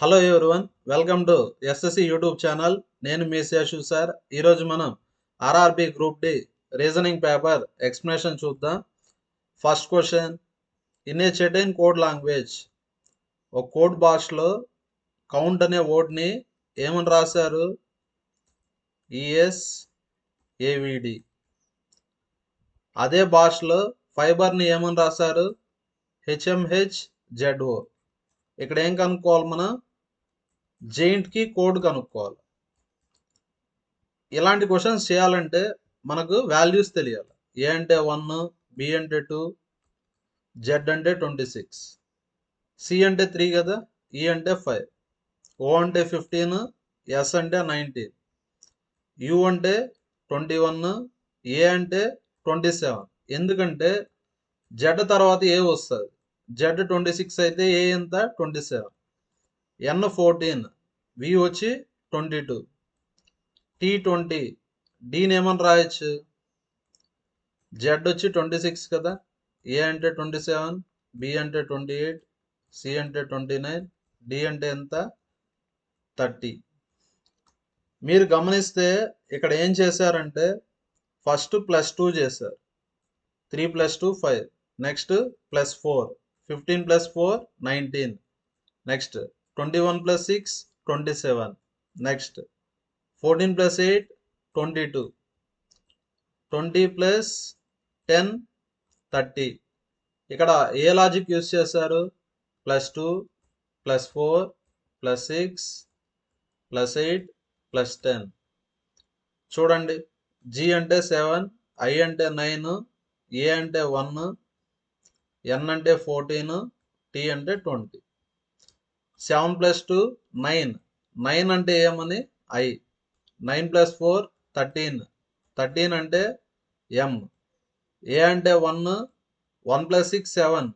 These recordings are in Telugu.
Hello everyone, welcome to SSC YouTube channel. నేను మీ శేషు సార్. ఈరోజు మనం RRB group D reasoning paper explanation చూద్దాం. First question, in a certain code language, ఒక కోడ్ భాషలో కౌంట్ అనే వర్డ్ని ఏమని రాశారు? ESAVD. అదే భాషలో ఫైబర్ని ఏమని రాశారు? HMHZO. ఇక్కడ ఏం కనుక్కోవాలి? మనం జెయింట్కి కోడ్ కనుక్కోవాలి. ఇలాంటి క్వశ్చన్స్ చేయాలంటే మనకు వాల్యూస్ తెలియాలి. ఏ అంటే 1, బి అంటే 2, జెడ్ అంటే 26, సి అంటే 3 కదా, ఈ అంటే 5, ఓ అంటే 15, ఎస్ అంటే 19, యు అంటే 21, ఏ అంటే 27. ఎందుకంటే జెడ్ తర్వాత ఏ వస్తుంది. జెడ్ 26 అయితే ఏ ఎంత? 27, ఎన్ 14, వి వచ్చి 22, టీ 20, డీని ఏమని రాయొచ్చు? జెడ్ వచ్చి 26 కదా, ఏ అంటే 27, బి అంటే 28, సి అంటే 29, డి అంటే ఎంత? 30. మీరు గమనిస్తే ఇక్కడ ఏం చేశారంటే ఫస్ట్ +2 చేశారు. 3 + 2 5, నెక్స్ట్ +4, 15 + 4 19, నెక్స్ట్ 21 + 6 27, నెక్స్ట్ 14 + 8 22, 20 + 10 30. ఇక్కడ ఏ లాజిక్ యూజ్ చేశారు? +2 +4 +6 +8 +10. చూడండి, జి అంటే 7, ఐ అంటే 9, ఏ అంటే 1, ఎన్ అంటే 14, టీ అంటే 20. 7 + 2 9, 9 అంటే ఏమని? ఐ. 9 + 4 13, 13 అంటే ఎం. ఏ అంటే 1, 1 + 6 7,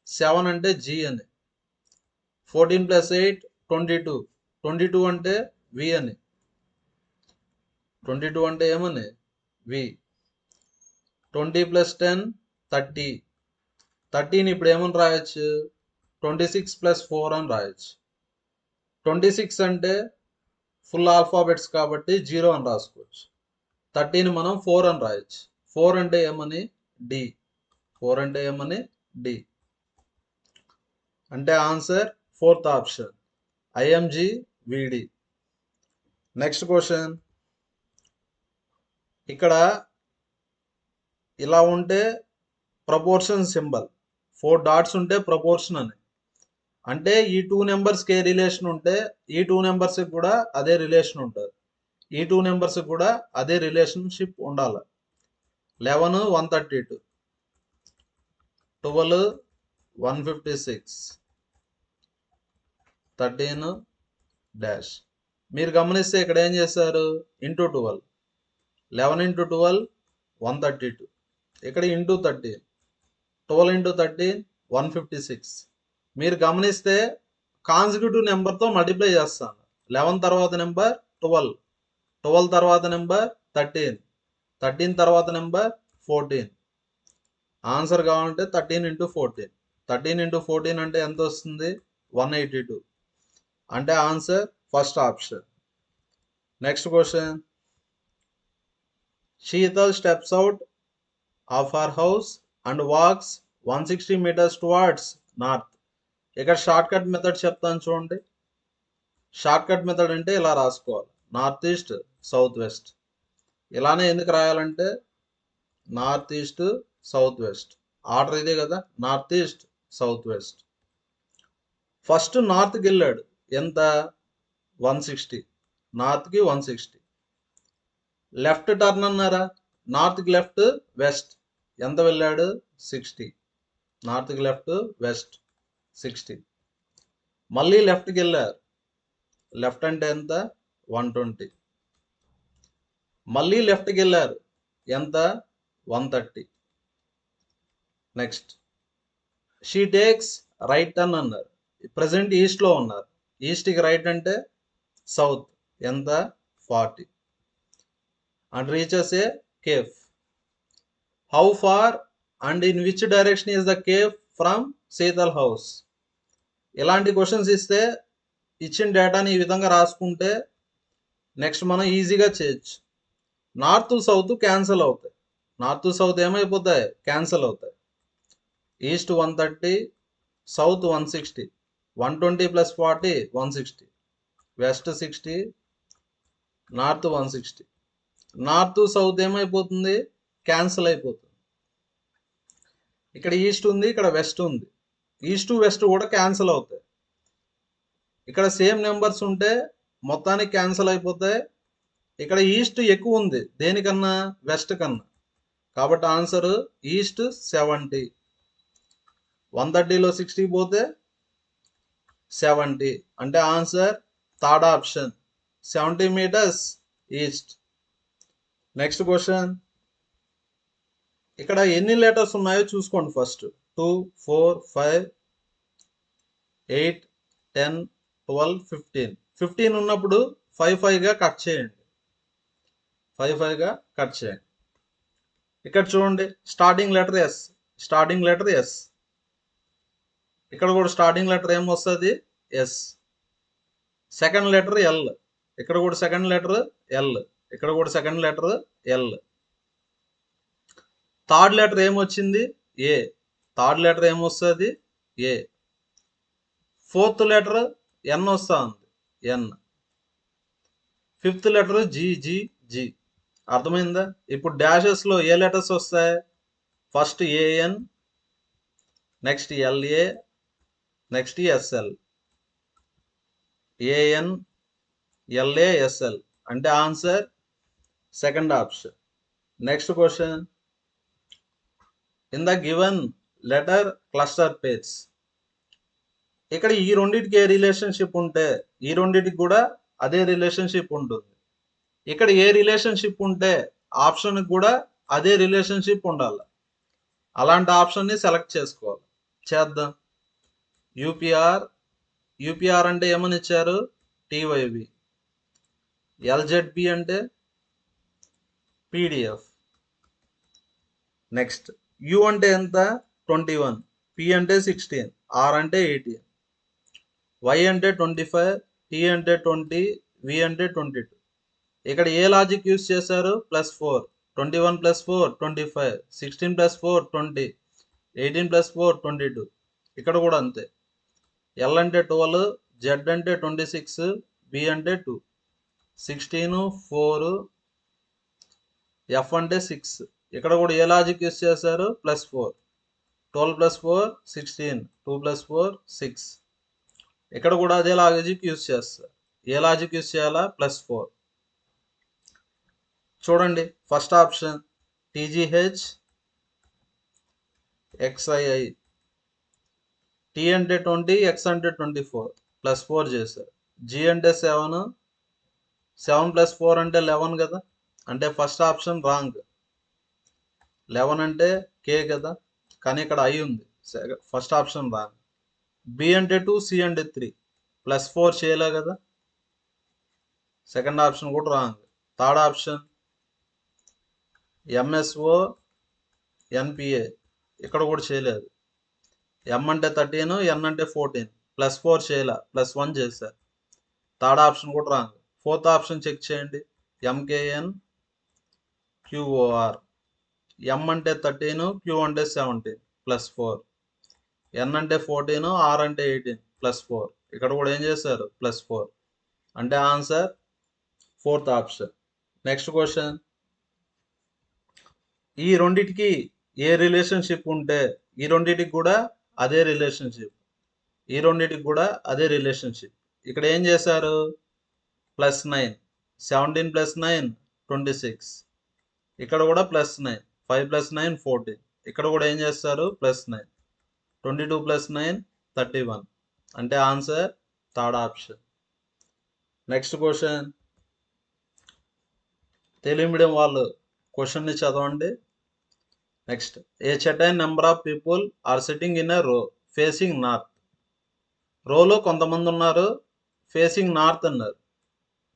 7 అంటే జి అని. 14 + 8 22, 22 అంటే వి అని. 22 అంటే ఏమని? వి. 20 + 10 30, 30ని ఇప్పుడు ఏమని రాయొచ్చు? 26 + 4 అని రాయొచ్చు. 26 అంటే ఫుల్ ఆల్ఫాబెట్స్ కాబట్టి 0 అని రాసుకోవచ్చు. 30ని మనం 4 అని రాయొచ్చు. 4 అంటే ఏమని? డి. 4 అంటే ఏమని? డి. అంటే answer 4th option, IMGVD. Next question, ఇక్కడ ఇలా ఉంటే ప్రపోర్షన్ సింబల్, 4 డాట్స్ ఉంటే ప్రపోర్షన్ అని. అంటే ఈ 2 నెంబర్స్కి ఏ రిలేషన్ ఉంటే ఈ 2 నెంబర్స్కి కూడా అదే రిలేషన్ ఉంటుంది. ఈ 2 నెంబర్స్కి కూడా అదే రిలేషన్షిప్ ఉండాలి. 11 132, 12 156, 13 డాష్. మీరు గమనిస్తే ఇక్కడ ఏం చేశారు? ఇంటూ 12, 11 × 12 132, ఇక్కడ ఇంటూ 13, 12 × 13 156. మీరు గమనిస్తే కాన్సిక్యూటివ్ నెంబర్తో మల్టిప్లై చేస్తాను. 11 తర్వాత నెంబర్ 12, 12 తర్వాత నెంబర్ 13, 13 తర్వాత నెంబర్ 14. ఆన్సర్ కావాలంటే 13 × 14, 13 × 14 అంటే ఎంత వస్తుంది? 182. అంటే answer first option. Next question, Sheetal steps out of her house and walks 160 meters towards north. ఇక్కడ షార్ట్ కట్ మెథడ్ చెప్తాను చూడండి. షార్ట్ కట్ మెథడ్ అంటే ఇలా రాసుకోవాలి, నార్త్ ఈస్ట్ సౌత్ వెస్ట్. ఇలానే ఎందుకు రాయాలంటే north east south west, order ఇదే కదా, north east south west. First నార్త్కి వెళ్ళాడు, ఎంత? 160, నార్త్కి 160. లెఫ్ట్ టర్న్ అన్నారా, నార్త్కి లెఫ్ట్ వెస్ట్, ఎంత వెళ్ళాడు? 60, నార్త్కి లెఫ్ట్ వెస్ట్ 60. మళ్ళీ లెఫ్ట్కి వెళ్ళారు, లెఫ్ట్ అంటే ఎంత? 120. మళ్ళీ లెఫ్ట్కి వెళ్ళారు, ఎంత? 130. Next she takes right turn అన్నారు, ప్రజెంట్ ఈస్ట్లో ఉన్నారు, ఈస్ట్కి రైట్ అంటే సౌత్, ఎంత? 40. And reaches a cafe. How far and in which direction is the cafe from Sheetal house? ఇలాంటి క్వశ్చన్స్ ఇస్తే ఇచ్చిన డేటాని ఈ విధంగా రాసుకుంటే నెక్స్ట్ మనం ఈజీగా చేయొచ్చు. నార్త్ సౌత్ క్యాన్సిల్ అవుతాయి. నార్త్ సౌత్ ఏమైపోతాయి? క్యాన్సిల్ అవుతాయి. East 130, south 160, 120 + 40 160, west 60, north 160. North south ఏమైపోతుంది? క్యాన్సిల్ అయిపోతుంది. ఇక్కడ ఈస్ట్ ఉంది, ఇక్కడ వెస్ట్ ఉంది. ఈస్ట్ వెస్ట్ కూడా క్యాన్సిల్ అవుతాయి. ఇక్కడ సేమ్ నెంబర్స్ ఉంటే మొత్తానికి క్యాన్సిల్ అయిపోతాయి. ఇక్కడ ఈస్ట్ ఎక్కువ ఉంది దేనికన్నా? వెస్ట్ కన్నా. కాబట్టి ఆన్సర్ ఈస్ట్ 70. 130లో 60 పోతే 70. అంటే answer third option 70 meters east. Next question. ఇక్కడ ఎన్ని లెటర్స్ ఉన్నాయో చూసుకోండి ఫస్ట్. 2, 4, 5, 8, 10, 12, 15. 15 ఉన్నప్పుడు 5 5గా కట్ చేయండి. 5 5గా కట్ చేయండి. ఇక్కడ చూడండి, starting letter S. Starting letter S. ఇక్కడ కూడా స్టార్టింగ్ లెటర్ ఏమొస్తుంది? ఎస్. Second letter L. ఇక్కడ కూడా సెకండ్ లెటర్ ఎల్. ఇక్కడ కూడా second letter L. Third letter ఏమొచ్చింది? ఏ. థర్డ్ లెటర్ ఏమొస్తుంది? ఏ. ఫోర్త్ లెటర్ ఎన్ వస్తా ఉంది, N. Fifth letter G G G. అర్థమైందా? ఇప్పుడు డాషెస్లో ఏ లెటర్స్ వస్తాయి? First AN, next LA, next SL. AN LA SL. అంటే answer second option. Next question. In the given letter cluster pairs. ఇక్కడ ఈ రెండింటికి ఏ రిలేషన్షిప్ ఉంటే ఈ రెండింటికి కూడా అదే రిలేషన్షిప్ ఉంటుంది. ఇక్కడ ఏ రిలేషన్షిప్ ఉంటే ఆప్షన్కి కూడా అదే రిలేషన్షిప్ ఉండాలి. అలాంటి ఆప్షన్ని సెలెక్ట్ చేసుకోవాలి. చేద్దాం. యూపీఆర్. యూపీఆర్ అంటే ఏమని ఇచ్చారు? టీవైబి. ఎల్జెడ్బి అంటే పీడిఎఫ్. నెక్స్ట్ యు అంటే ఎంత? 21. పి అంటే 16. ఆర్ అంటే 18. వై అంటే 25. టీ అంటే 20. వి అంటే 22. ఇక్కడ ఏ లాజిక్ యూజ్ చేశారు? +4. 21 + 4 25. 16 + 4 20. 18 + 4 22. ఇక్కడ కూడా అంతే. ఎల్ అంటే 12. జెడ్ అంటే 26. బి అంటే 2. 16, 4. ఎఫ్ అంటే 6. ఇక్కడ కూడా ఏ లాజిక్ యూజ్ చేశారు? +4. 12 + 4 16. 2 + 4 6. ఇక్కడ కూడా అదే లాజిక్ యూజ్ చేస్తారు. ఏ లాజిక్ యూజ్ చేయాలా? +4. చూడండి, ఫస్ట్ ఆప్షన్ టీజీహెచ్ XII. టీ అంటే 20, ఎక్స్ అంటే 24. +4 చేశారు. జి అంటే 7. 7 + 4 అంటే 11 కదా. అంటే ఫస్ట్ ఆప్షన్ రాంగ్. 11 అంటే కే కదా, కానీ ఇక్కడ ఐ ఉంది. First option wrong. బి అంటే 2, సి అంటే 3. +4 చేయలే కదా. సెకండ్ ఆప్షన్ కూడా wrong. Third option MSO NPA. ఇక్కడ కూడా చేయలేదు. ఎం అంటే 13, ఎన్ అంటే 14. +4 చేయలే, +1 చేశారు. థర్డ్ ఆప్షన్ కూడా రాంగ్. ఫోర్త్ ఆప్షన్ చెక్ చేయండి. ఎంకేఎన్ క్యూఓఆర్. ఎం అంటే 13, క్యూ అంటే 17. +4. ఎన్ అంటే 14, ఆర్ అంటే 18. +4. ఇక్కడ కూడా ఏం చేశారు? +4. అంటే answer fourth option. Next question. ఈ రెండిటికి ఏ రిలేషన్షిప్ ఉంటే ఈ రెండిటికి కూడా అదే రిలేషన్షిప్. ఈ రెండిటికి కూడా అదే రిలేషన్షిప్. ఇక్కడ ఏం చేశారు? +9. 17 + 9 26. ఇక్కడ కూడా +9. 5 + 9 14. ఇక్కడ కూడా ఏం చేస్తారు? +9. 22 + 9 31. అంటే answer third option. Next question. Telugu medium వాళ్ళు క్వశ్చన్ని చదవండి. Next. A certain number of people are sitting in a row facing north. రోలో కొంతమంది ఉన్నారు, ఫేసింగ్ నార్త్ అన్నారు.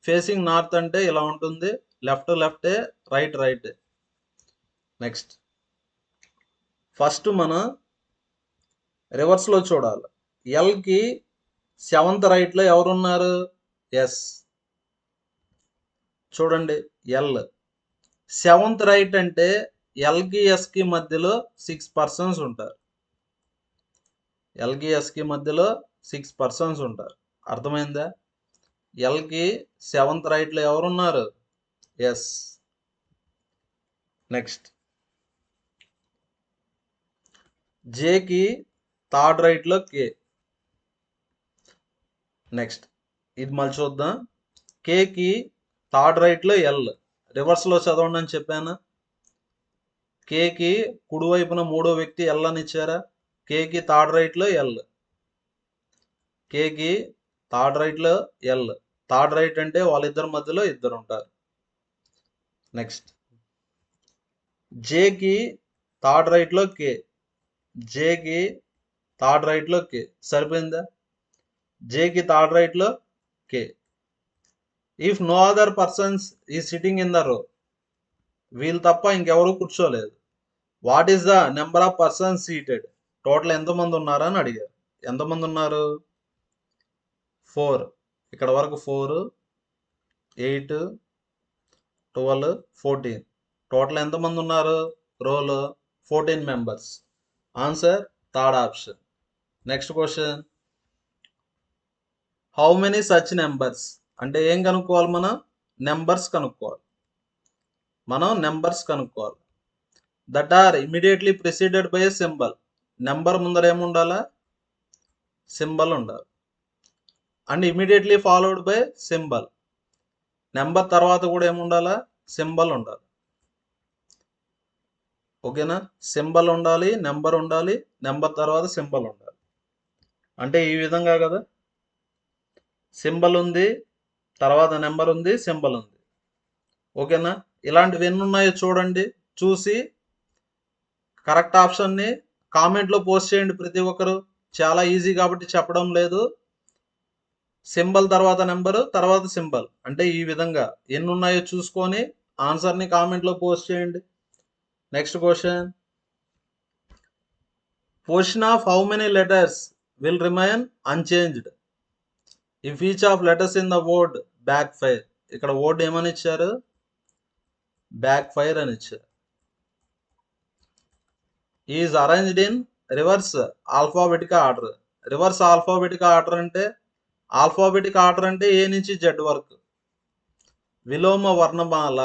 ఫేసింగ్ నార్త్ అంటే ఇలా ఉంటుంది. లెఫ్ట్ లెఫ్టే, రైట్ రైటే. నెక్స్ట్. ఫస్ట్ మనం రివర్స్లో చూడాలి. ఎల్కి సెవెంత్ రైట్లో ఎవరున్నారు? ఎస్. చూడండి ఎల్. సెవెంత్ రైట్ అంటే ఎల్కి ఎస్కి మధ్యలో 6 పర్సన్స్ ఉంటారు. ఎల్కి ఎస్కి మధ్యలో 6 పర్సన్స్ ఉంటారు. అర్థమైందా? ఎల్కి సెవెంత్ రైట్లో ఎవరున్నారు? ఎస్. నెక్స్ట్ జేకి థర్డ్ రైట్లో కే. నెక్స్ట్ ఇది మళ్ళీ చూద్దాం. కేకి థర్డ్ రైట్లో ఎల్. రివర్స్లో చదవండి అని చెప్పాను. కేకి కుడివైపున మూడో వ్యక్తి ఎల్ అని ఇచ్చారా? కేకి థర్డ్ రైట్లో ఎల్. కేకి థర్డ్ రైట్లో ఎల్. థర్డ్ రైట్ అంటే వాళ్ళిద్దరి మధ్యలో ఇద్దరు ఉంటారు. నెక్స్ట్ జేకి థర్డ్ రైట్లో కే. జేకి థర్డ్ రైట్లో కే. సరిపోయిందా? జేకి థర్డ్ రైట్లో K. If no other persons ఈ సిట్టింగ్ ఇన్ ద రో, వీళ్ళు తప్ప ఇంకెవరు కూర్చోలేదు. What is the number of persons seated? Total ఎంతమంది ఉన్నారని అడిగారు. ఎంతమంది ఉన్నారు? 4. ఇక్కడ వరకు 4, 8, 12, 14. టోటల్ ఎంతమంది ఉన్నారు రోలో? 14 members. Answer third option. Next question, how many such numbers అంటే ఏం కనుక్కోవాలి? మనం నెంబర్స్ కనుక్కోవాలి. That are immediately preceded by a symbol. Number ముందర ఏముండాలా? సింబల్ ఉండాలి. And immediately followed by symbol. Number తర్వాత కూడా ఏముండాలా? సింబల్ ఉండాలి. ఓకేనా? సింబల్ ఉండాలి, నెంబర్ ఉండాలి, నెంబర్ తర్వాత సింబల్ ఉండాలి. అంటే ఈ విధంగా కదా, సింబల్ ఉంది, తర్వాత నెంబర్ ఉంది, సింబల్ ఉంది. ఓకేనా? ఇలాంటివి ఎన్ని ఉన్నాయో చూడండి. చూసి కరెక్ట్ ఆప్షన్ని కామెంట్లో పోస్ట్ చేయండి ప్రతి ఒక్కరు. చాలా ఈజీ కాబట్టి చెప్పడం లేదు. సింబల్ తర్వాత నెంబరు తర్వాత సింబల్ అంటే ఈ విధంగా ఎన్ని ఉన్నాయో చూసుకొని ఆన్సర్ని కామెంట్లో పోస్ట్ చేయండి. Next question, portion of how many letters will remain unchanged if each of letters in the word backfire? ఇక్కడ వర్డ్ ఏమని ఇచ్చారు? backfire అని ఇచ్చారు. Is arranged in reverse alphabetic order. Reverse alphabetic order అంటే ఏ నుంచి జెడ్ వరకు. విలోమ వర్ణమాల.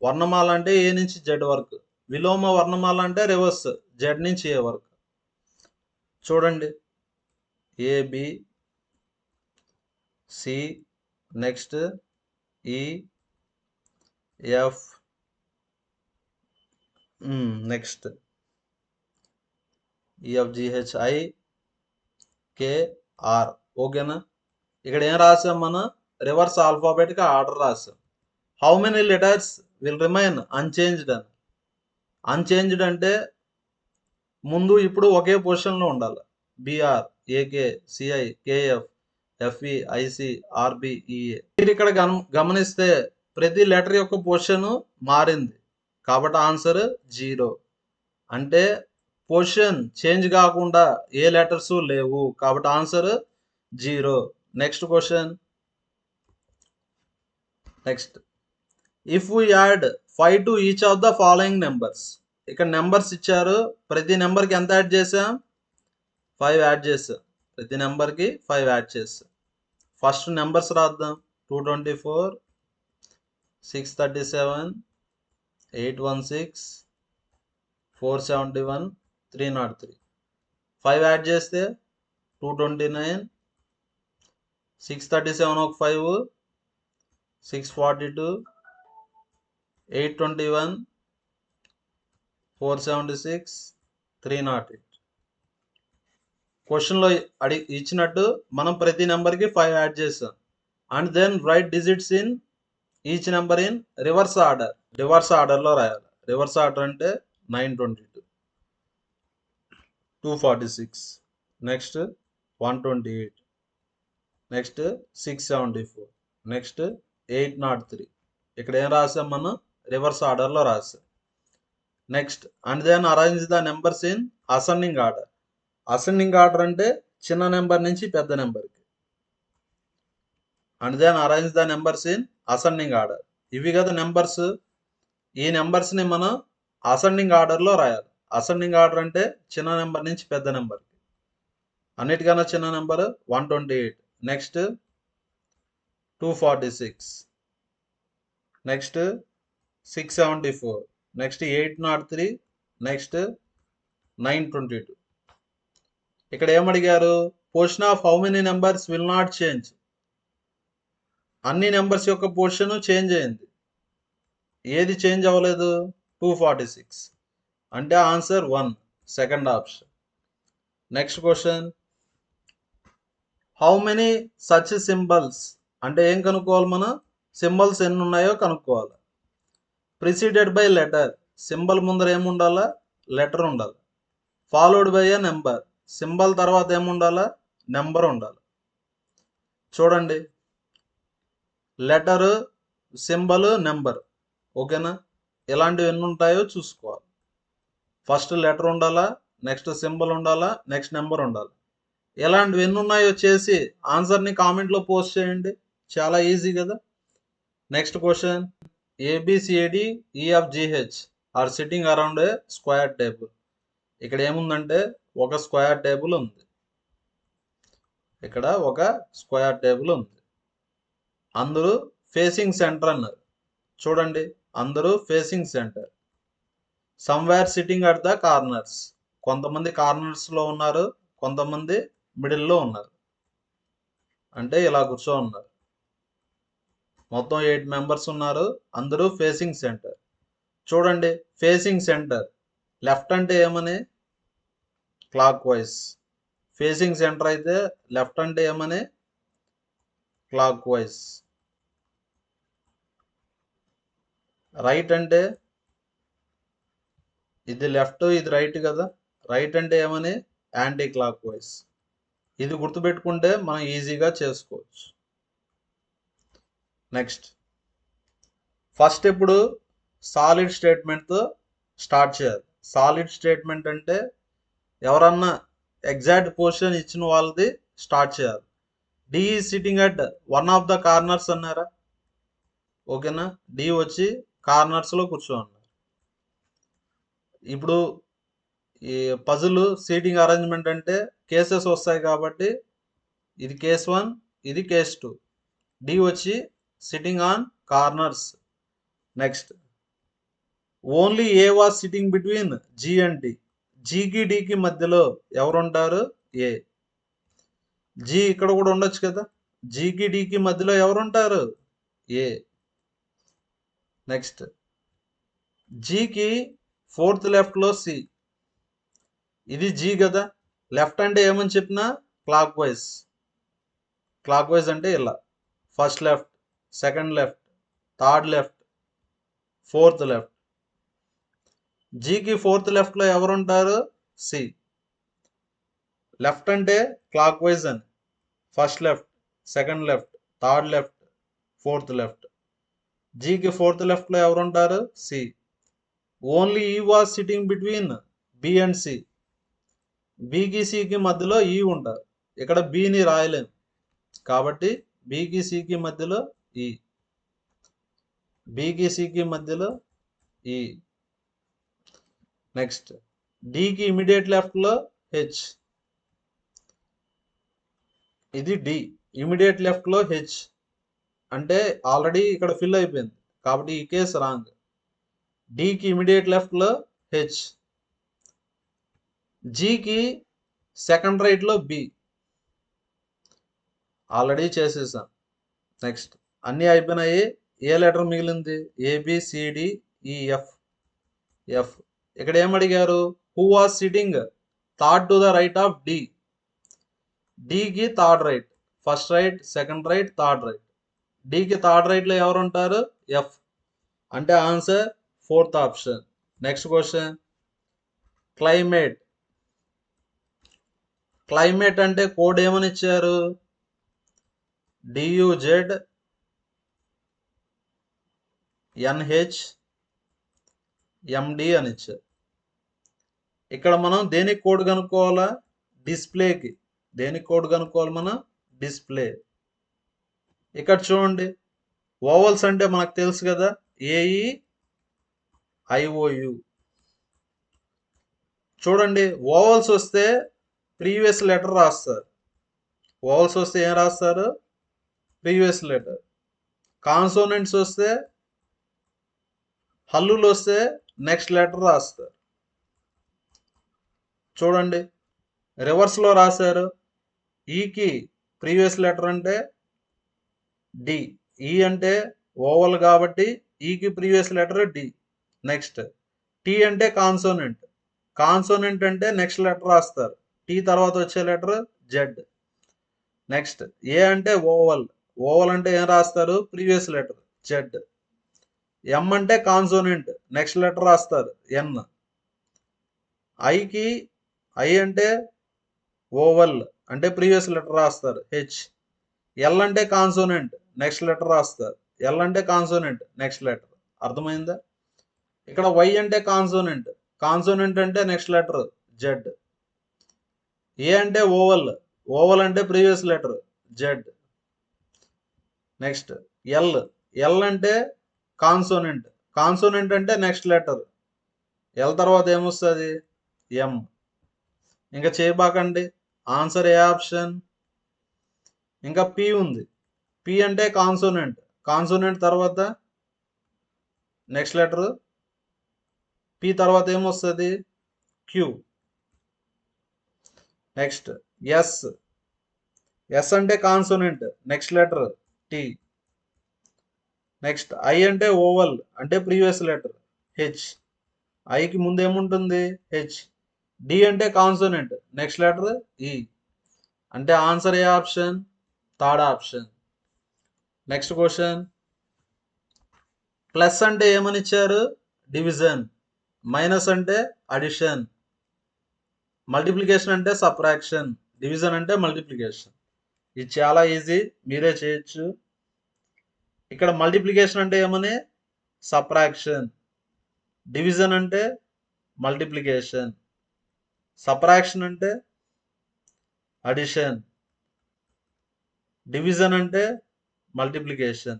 వర్ణమాల అంటే ఏ నుంచి జెడ్ వరకు. విలోమ వర్ణమాల అంటే రివర్స్ జెడ్ నుంచి ఏ వరకు. చూడండి, A B, C, next E, F, next E F G H I, K, R. ఓకేనా? ఇక్కడ ఏం రాసాం? మనం రివర్స్ ఆల్ఫాబెటిక్ ఆర్డర్ రాసాం. How many letters will remain unchanged అని. అన్చేంజ్డ్ అంటే ముందు ఇప్పుడు ఒకే పొజిషన్లో ఉండాలి. B R, A K, C I, K F, F E, I C, R B E A. మీరు ఇక్కడ గమనిస్తే ప్రతి లెటర్ యొక్క పొజిషన్ మారింది కాబట్టి ఆన్సర్ 0. అంటే పొజిషన్ చేంజ్ కాకుండా ఏ లెటర్స్ లేవు కాబట్టి answer 0. Next question, next if we add 5 to each of the following numbers. ఇక్కడ నెంబర్స్ ఇచ్చారు, ప్రతి నెంబర్కి ఎంత యాడ్ చేసాం? 5 యాడ్ చేసాం. ప్రతి నెంబర్కి 5 యాడ్ చేసాం. ఫస్ట్ నెంబర్స్ రాద్దాం. 224, 637, 816, 471, 303. 5 యాడ్ చేస్తే 229, 637 ఒక 5, 642, 821, 476, 308. క్వశ్చన్లో ఇచ్చినట్టు మనం ప్రతి నెంబర్కి 5 యాడ్ చేసాం. And then write digits in each number in reverse order. Reverse ఆర్డర్లో రాయాలి. రివర్స్ ఆర్డర్ అంటే 922, 246, నెక్స్ట్ 128, నెక్స్ట్ 674, నెక్స్ట్ 803. ఇక్కడ ఏం రాసాం? మనం రివర్స్ ఆర్డర్లో రాసాం. Next and then arrange the numbers in ascending order. Ascending order అంటే చిన్న నెంబర్ నుంచి పెద్ద నెంబర్కి. And then arrange the numbers in ascending order. ఇవి కదా నెంబర్స్. ఈ నెంబర్స్ని మనం అసెండింగ్ ఆర్డర్లో రాయాలి. అసెండింగ్ ఆర్డర్ అంటే చిన్న నెంబర్ నుంచి పెద్ద నెంబర్. అన్నిటికన్నా చిన్న number 128, next 246, next 674, next 803, next 922. ఇక్కడ ఏమడిగారు? Position of how many numbers will not change. అన్ని నెంబర్స్ యొక్క పోర్షన్ చేంజ్ అయింది. ఏది చేంజ్ అవ్వలేదు? 246. అంటే answer 1, second option. Next question, how many such symbols. అంటే ఏం కనుక్కోవాలి మనం? సింబల్స్ ఎన్ని ఉన్నాయో కనుక్కోవాలి. Preceded by letter. సింబల్ ముందర ఏముండాలా? లెటర్ ఉండాలి. Followed by a number. Symbol తర్వాత ఏముండాలా? నెంబర్ ఉండాలి. చూడండి, లెటరు, సింబల్, నెంబర్. ఓకేనా? ఇలాంటివి ఎన్ని ఉంటాయో చూసుకోవాలి. ఫస్ట్ లెటర్ ఉండాలా, నెక్స్ట్ సింబల్ ఉండాలా, నెక్స్ట్ నెంబర్ ఉండాలి. ఇలాంటివి ఎన్ని ఉన్నాయో చేసి ఆన్సర్ని కామెంట్లో పోస్ట్ చేయండి. చాలా ఈజీ కదా. Next question, A B C D E F G H are sitting around a square table. ఇక్కడ ఏముందంటే ఒక స్క్వేర్ టేబుల్ ఉంది. ఇక్కడ ఒక స్క్వేర్ టేబుల్ ఉంది. అందరూ ఫేసింగ్ సెంటర్ అన్నారు. చూడండి, అందరూ facing centre. Somewhere sitting at the corners. కొంతమంది కార్నర్స్లో ఉన్నారు, కొంతమంది మిడిల్లో ఉన్నారు. అంటే ఇలా కూర్చో ఉన్నారు. మొత్తం 8 మెంబర్స్ ఉన్నారు. అందరూ ఫేసింగ్ సెంటర్. చూడండి, ఫేసింగ్ సెంటర్ లెఫ్ట్ అంటే ఏమని? Clock wise. ఫేసింగ్ సెంటర్ అయితే లెఫ్ట్ అంటే ఏమని? Clock wise. రైట్ అంటే ఇది లెఫ్ట్, ఇది రైట్ కదా. రైట్ అంటే ఏమని? Anticlockwise. ఇది గుర్తుపెట్టుకుంటే మనం ఈజీగా చేసుకోవచ్చు. నెక్స్ట్, ఫస్ట్ ఇప్పుడు సాలిడ్ స్టేట్మెంట్తో స్టార్ట్ చేయాలి. సాలిడ్ స్టేట్మెంట్ అంటే ఎవరన్నా ఎగ్జాక్ట్ పొజిషన్ ఇచ్చిన వాళ్ళది స్టార్ట్ చేయాలి. D is sitting at one of the corners అన్నారా? ఓకేనా? డి వచ్చి కార్నర్స్లో కూర్చో అన్నారు. ఇప్పుడు ఈ పజిల్ సీటింగ్ అరేంజ్మెంట్ అంటే కేసెస్ వస్తాయి కాబట్టి ఇది కేస్ 1, ఇది కేస్ 2. డి వచ్చి sitting on corners. Next, only A was sitting between G and D. జీకి డికి మధ్యలో ఎవరుంటారు? ఏ. జి ఇక్కడ కూడా ఉండొచ్చు కదా. జీకి డికి మధ్యలో ఎవరుంటారు? ఏ. నెక్స్ట్, జీకి ఫోర్త్ లెఫ్ట్లో సి. ఇది జీ కదా. లెఫ్ట్ అంటే ఏమని చెప్పినా క్లాక్ వైజ్. క్లాక్ వైజ్ అంటే ఇలా first left, second left, third left, fourth left. జీకి ఫోర్త్ లెఫ్ట్లో ఎవరుంటారు? సి. లెఫ్ట్ అంటే క్లాక్ వైజ్ అని. First left, second left, third left, fourth left. జీకి ఫోర్త్ లెఫ్ట్లో ఎవరుంటారు? C. Only E was sitting between B and C. బికి సికి మధ్యలో ఈ ఉంటారు. ఇక్కడ బిని రాయలేము కాబట్టి బికి సికి మధ్యలో ఈ. బికి సికి మధ్యలో ఈ. నెక్స్ట్, డికి ఇమీడియట్ లెఫ్ట్లో హెచ్. ఇది డి. ఇమీడియట్ లెఫ్ట్లో హెచ్ అంటే ఆల్రెడీ ఇక్కడ ఫిల్ అయిపోయింది కాబట్టి ఈ కేసు రాంగ్. డికి ఇమీడియట్ లెఫ్ట్లో హెచ్. జీకి సెకండ్ రైట్లో బి. ఆల్రెడీ చేసేసాం. నెక్స్ట్, అన్నీ అయిపోయినాయి. ఏ లెటర్ మిగిలింది? A B C D E F. ఎఫ్. ఇక్కడ ఏమడిగారు? Who was sitting third to the right of D. డికి third right. First right, second right, third right. డికి థర్డ్ రైట్లో ఎవరు ఉంటారు? ఎఫ్. అంటే answer fourth option. Next question, climate. Climate అంటే కోడ్ ఏమని ఇచ్చారు? DUZ NH MD అని ఇచ్చారు. ఇక్కడ మనం దేనికి కోడ్ కనుక్కోవాలా? డిస్ప్లేకి. దేనికి కోడ్ కనుక్కోవాలి మనం? డిస్ప్లే. ఇక్కడ చూడండి, ఓవల్స్ అంటే మనకు తెలుసు కదా, ఏఈ ఐఓయు. చూడండి, ఓవల్స్ వస్తే ప్రీవియస్ లెటర్ రాస్తారు. ఓవల్స్ వస్తే ఏం రాస్తారు? Previous letter. కాన్సోనెంట్స్ వస్తే, హల్లులు వస్తే నెక్స్ట్ లెటర్ రాస్తారు. చూడండి, రివర్స్లో రాశారు. ఈకి ప్రీవియస్ లెటర్ అంటే డి. ఈ అంటే ఓవల్ కాబట్టి ఈకి previous letter D. Next T అంటే కాన్సోనెంట్. కాన్సోనెంట్ అంటే నెక్స్ట్ లెటర్ రాస్తారు. టీ తర్వాత వచ్చే లెటర్ జెడ్. నెక్స్ట్ ఏ అంటే ఓవల్. ఓవల్ అంటే ఏం రాస్తారు? Previous letter Z. ఎం అంటే కాన్సోనెంట్, నెక్స్ట్ లెటర్ రాస్తారు ఎన్. ఐకి ఐ అంటే ఓవల్ అంటే ప్రీవియస్ లెటర్ రాస్తారు హెచ్. ఎల్ అంటే కాన్సోనెంట్, నెక్స్ట్ లెటర్ రాస్తారు. ఎల్ అంటే కాన్సోనెంట్, నెక్స్ట్ లెటర్. అర్థమైందా? ఇక్కడ వై అంటే కాన్సోనెంట్. కాన్సోనెంట్ అంటే నెక్స్ట్ లెటర్ జెడ్. ఏ అంటే ఓవల్. ఓవల్ అంటే previous letter Z. Next L. L అంటే కాన్సోనెంట్. కాన్సోనెంట్ అంటే నెక్స్ట్ లెటర్. ఎల్ తర్వాత ఏమొస్తుంది? ఎం. ఇంకా చేయబాకండి. ఆన్సర్ ఏ ఆప్షన్? ఇంకా పి ఉంది. పి అంటే కాన్సోనెంట్. కాన్సోనెంట్ తర్వాత నెక్స్ట్ లెటర్ పి తర్వాత ఏమొస్తుంది? క్యూ. Next yes. ఎస్ అంటే consonant, next letter T. Next I అంటే ఓవల్ అంటే ప్రీవియస్ లెటర్ హెచ్. ఐకి ముందు ఏముంటుంది? హెచ్. డి అంటే కాన్సోనెంట్, నెక్స్ట్ లెటర్ ఈ. అంటే ఆన్సర్ ఏ option? Third option. Next question. Plus అంటే ఏమని ఇచ్చారు? డివిజన్. మైనస్ అంటే అడిషన్. మల్టిప్లికేషన్ అంటే సబ్ట్రాక్షన్. డివిజన్ అంటే మల్టిప్లికేషన్. ఇది చాలా ఈజీ, మీరే చేయొచ్చు. ఇక్కడ మల్టిప్లికేషన్ అంటే ఏమని? సబ్ట్రాక్షన్. డివిజన్ అంటే మల్టిప్లికేషన్. సబ్ట్రాక్షన్ అంటే అడిషన్. డివిజన్ అంటే మల్టిప్లికేషన్.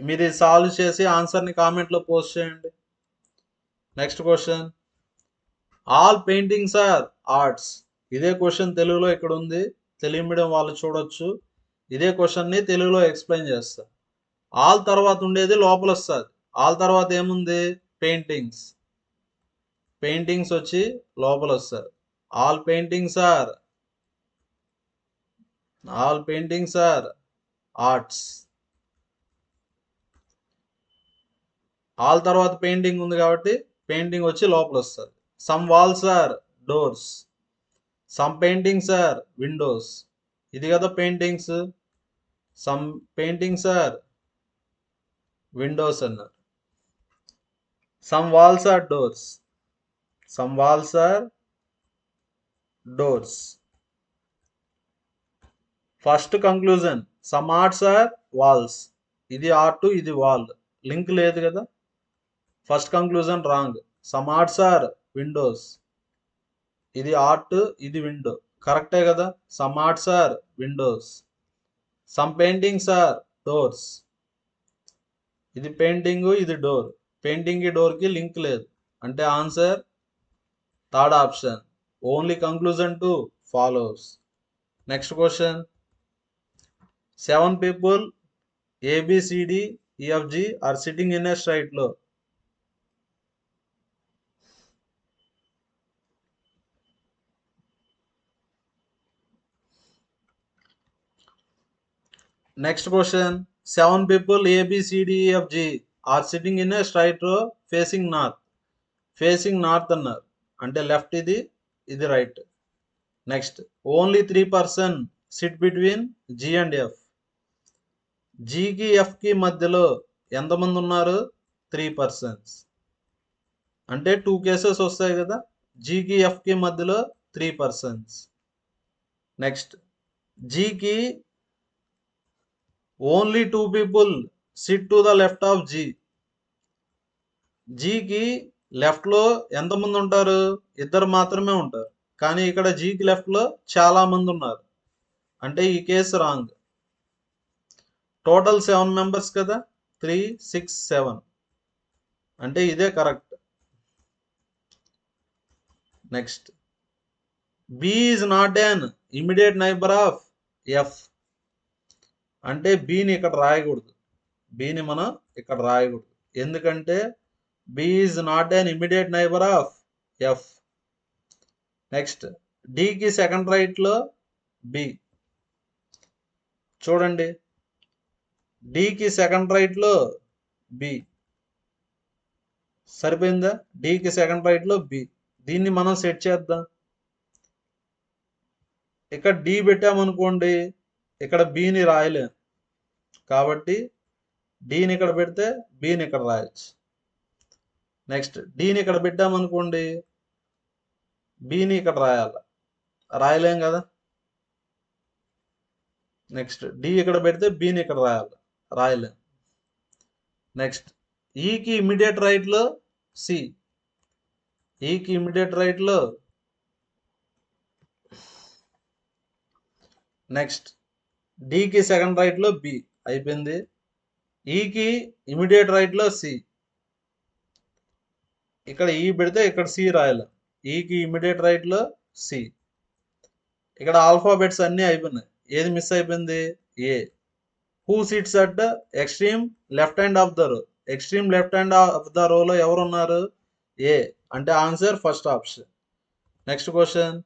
మీరు సాల్వ్ చేసి ఆన్సర్ని కామెంట్లో పోస్ట్ చేయండి. Next question. All paintings are arts. ఇదే క్వశ్చన్ తెలుగులో ఇక్కడ ఉంది, తెలుగు మీడియం వాళ్ళు చూడొచ్చు. ఇదే క్వశ్చన్ని తెలుగులో ఎక్స్ప్లెయిన్ చేస్తా. ఆల్ తర్వాత ఉండేది లోపల వస్తుంది. ఆల్ తర్వాత ఏముంది? పెయింటింగ్స్. పెయింటింగ్స్ వచ్చి లోపల వస్తారు. All paintings are arts. All తర్వాత పెయింటింగ్ ఉంది కాబట్టి పెయింటింగ్ వచ్చి లోపల వస్తుంది. Some walls are doors. Some paintings are windows. ఇది కదా paintings. Some paintings are windows అన్నారు. Some walls are doors. Some walls are doors. First conclusion. Some arts are walls. ఇది ఆర్ట్, ఇది వాల్, లింక్ లేదు కదా. First conclusion wrong. Some arts are windows. ఇది ఆర్ట్, ఇది విండో, కరెక్టే కదా. Some arts are Windows. Some paintings are doors. ఇది పెయింటింగ్, ఇది డోర్. పెయింటింగ్ కి డోర్ కి లింక్ లేదు. అంటే answer third option. Only conclusion two follows. Next question. 7 people A, B, C, D, E, F, G are sitting in a straight row. Next question. 7 people A, B, C, D, E, F, G are sitting in a straight row facing north. Facing north అన్నారు అంటే లెఫ్ట్, ఇది right. Next only 3% SIT between G and F. జీకి ఎఫ్కి మధ్యలో ఎంతమంది ఉన్నారు? 3%. అంటే 2 కేసెస్ వస్తాయి కదా. జీకి ఎఫ్కి మధ్యలో 3%. నెక్స్ట్ జీకి only 2 people sit to the left of G. జీకి లెఫ్ట్లో ఎంతమంది ఉంటారు? 2 మాత్రమే ఉంటారు. కానీ ఇక్కడ జీకి లెఫ్ట్లో చాలా మంది ఉన్నారు. అంటే ఈ కేసు రాంగ్. టోటల్ 7 మెంబర్స్ కదా, 3, 6, 7 అంటే ఇదే correct. Next B is not an immediate neighbour of F అంటే బిని ఇక్కడ రాయకూడదు, బిని మనం ఇక్కడ రాయకూడదు. ఎందుకంటే B is not an immediate neighbour of F. Next డికి సెకండ్ రైట్లో బి. చూడండి, డికి సెకండ్ రైట్లో బి సరిపోయిందా, డికి సెకండ్ రైట్లో బి. దీన్ని మనం సెట్ చేద్దాం. ఇక్కడ డి పెట్టామనుకోండి, ఇక్కడ బిని రాయలేం కాబట్టి డిని ఇక్కడ పెడితే బిని ఇక్కడ రాయొచ్చు. నెక్స్ట్ డిని ఇక్కడ పెట్టామనుకోండి, బిని ఇక్కడ రాయలేం కదా. నెక్స్ట్ డి ఇక్కడ పెడితే బిని ఇక్కడ రాయలేం. నెక్స్ట్ ఈకి ఇమీడియట్ రైట్లో సి, ఈకి ఇమీడియట్ రైట్లో. నెక్స్ట్ డికి సెకండ్ రైట్లో బి అయిపోయింది. ఈకి ఇమీడియట్ రైట్లో సి, ఇక్కడ ఈ పెడితే ఇక్కడ సి రాయాలి. ఈకి ఇమీడియట్ రైట్లో సి. ఇక్కడ ఆల్ఫాబెట్స్ అన్నీ అయిపోయినాయి, ఏది మిస్ అయిపోయింది, A. Who sits at extreme left hand of the row, extreme left hand of the రోలో ఎవరు ఉన్నారు, ఏ. అంటే answer first option. Next question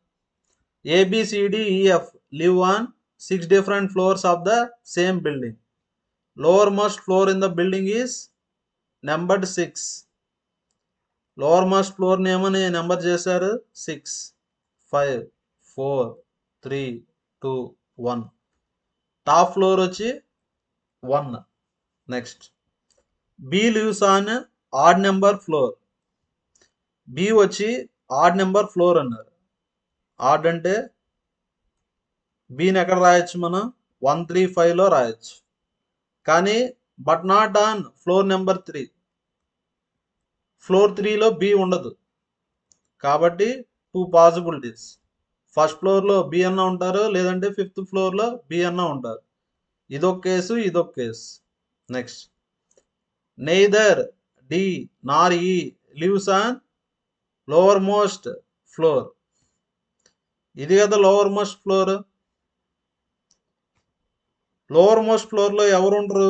ABCDEF live on 6 different floors of the same building. Lowermost floor in the building is numbered 6. Lowermost floor name అని నెంబర్ చేశారు 6, 5, 4, 3, 2, 1. టాప్ ఫ్లోర్ వచ్చి 1. Next B lives on odd number floor. B వచ్చి odd number floor అన్నారు. ఆడ్ అంటే బీని ఎక్కడ రాయొచ్చు మనం, 135లో రాయొచ్చు. కానీ but not on floor number 3. Floor 3లో బి ఉండదు కాబట్టి 2 పాసిబిలిటీస్. ఫస్ట్ ఫ్లోర్లో బి అన్న ఉంటారు, లేదంటే 5th ఫ్లోర్లో బి అన్న ఉంటారు. ఇదొక కేసు, ఇదొక case. Next neither D nor E lives on lowermost floor. ఇది కదా lowermost floor. Lowermost ఫ్లోర్లో ఎవరు ఉండరు,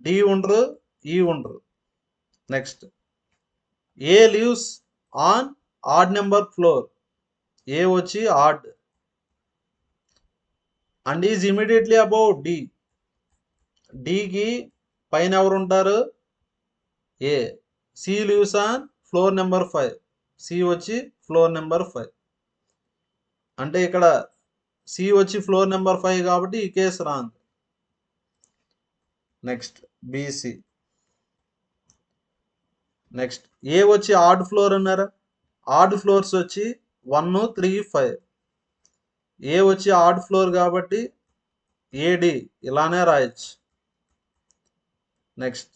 డి ఉండరు, ఈ ఉండరు. Next A lives on odd number floor, A వచ్చి odd and is immediately above D. డికి పైన ఎవరు ఉంటారు, A. C lives on floor number 5, C వచ్చి ఫ్లోర్ నెంబర్ 5 అంటే ఇక్కడ సి వచ్చి ఫ్లోర్ నెంబర్ 5 కాబట్టి ఈ case wrong. Next B C. Next A వచ్చి ఆడ్ ఫ్లోర్ అన్నారు, ఆడ్ ఫ్లోర్స్ వచ్చి 1, 3, 5. ఏ వచ్చి ఆడ్ ఫ్లోర్ కాబట్టి ఏడి ఇలానే రాయొచ్చు. నెక్స్ట్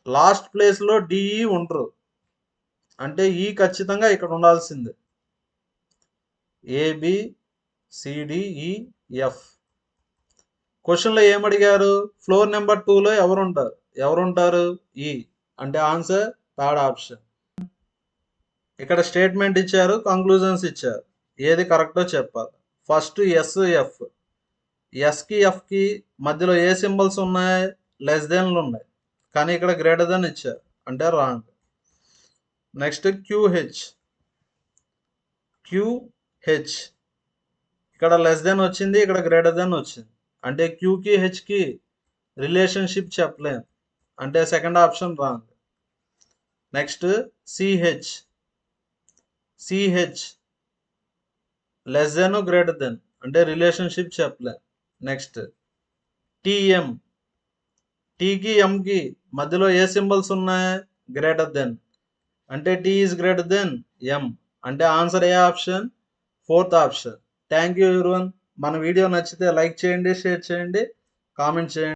లాస్ట్ ప్లేస్లో డిఈ ఉండరు అంటే ఈ ఖచ్చితంగా ఇక్కడ ఉండాల్సిందే. ABCDEF. క్వశ్చన్లో ఏమడిగారు, ఫ్లోర్ నెంబర్ 2లో ఎవరుంటారు, ఈ. అంటే ఆన్సర్ థర్డ్ ఆప్షన్. ఇక్కడ స్టేట్మెంట్ ఇచ్చారు, కంక్లూజన్స్ ఇచ్చారు, ఏది కరెక్టో చెప్పాలి. First SF. ఎస్కి ఎఫ్కి మధ్యలో ఏ సింబల్స్ ఉన్నాయి, లెస్ దెన్లు ఉన్నాయి, కానీ ఇక్కడ గ్రేటర్ దెన్ ఇచ్చారు అంటే రాంగ్. Next QH. ఇక్కడ లెస్ దెన్ వచ్చింది, ఇక్కడ గ్రేటర్ దెన్ వచ్చింది అంటే క్యూకి హెచ్కి రిలేషన్షిప్ చెప్పలేం అంటే second option wrong. Next CH less than greater than అంటే రిలేషన్షిప్ చెప్పలేం. Next TM. టీకి ఎంకి మధ్యలో ఏ సింబల్స్ ఉన్నాయి, గ్రేటర్ దెన్ అంటే టీ ఈజ్ గ్రేటర్ దెన్ ఎం అంటే ఆన్సర్ ఏ option, fourth option. Thank you everyone. మన వీడియో నచ్చితే లైక్ చేయండి, షేర్ చేయండి, కామెంట్ చేయండి.